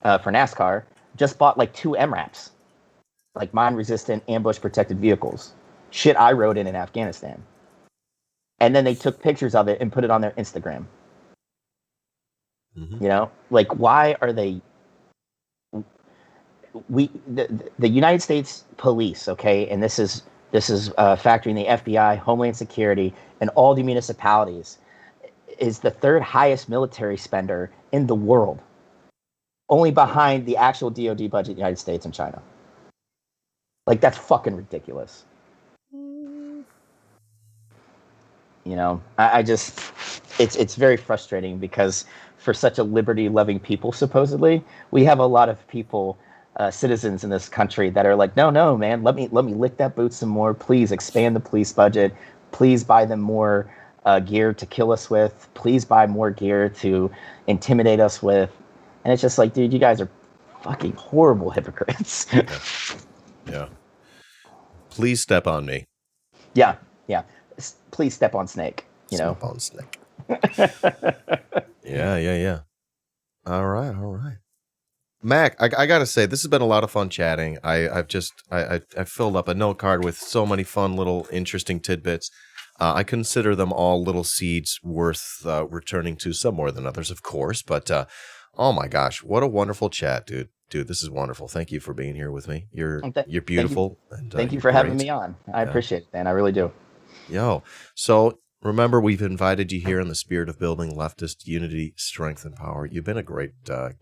S2: for NASCAR, just bought like 2 MRAPs, like mine-resistant ambush-protected vehicles. Shit I rode in Afghanistan. And then they took pictures of it and put it on their Instagram. Mm-hmm. Like, why are they... The United States police, okay, and this is factoring the FBI, Homeland Security, and all the municipalities, is the 3rd highest military spender in the world, only behind the actual DoD budget of the United States and China. Like, that's fucking ridiculous. I just, it's very frustrating because for such a liberty-loving people, supposedly, we have a lot of people, citizens in this country that are like, no, man, let me lick that boot some more. Please expand the police budget. Please buy them more gear to kill us with. Please buy more gear to intimidate us with. And it's just like, dude, you guys are fucking horrible hypocrites.
S1: Yeah. Please step on me.
S2: Yeah. Please step on Snake.
S1: Step on Snake. Yeah. All right. Mac, I gotta say, this has been a lot of fun chatting. I've filled up a note card with so many fun little interesting tidbits. I consider them all little seeds worth returning to, some more than others, of course. But oh my gosh, what a wonderful chat, dude. Dude, this is wonderful. Thank you for being here with me. You're beautiful.
S2: Thank you for having me on. I appreciate it, man. I really do.
S1: Yo, so remember, we've invited you here in the spirit of building leftist unity, strength, and power. You've been a great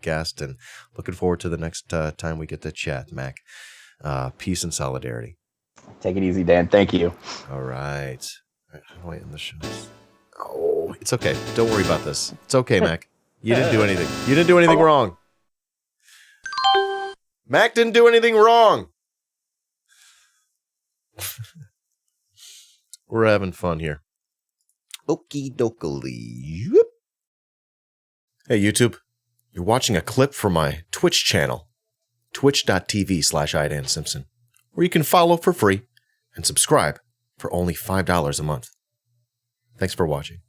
S1: guest, and looking forward to the next time we get to chat, Mac. Peace and solidarity. Take it easy, Dan. Thank you. All right. How do I end the show? Oh, it's okay. Don't worry about this. It's okay, Mac. You didn't do anything. You didn't do anything wrong. Mac didn't do anything wrong. We're having fun here. Okie dokie. Hey, YouTube. You're watching a clip from my Twitch channel, twitch.tv/iDanSimpson, where you can follow for free and subscribe for only $5 a month. Thanks for watching.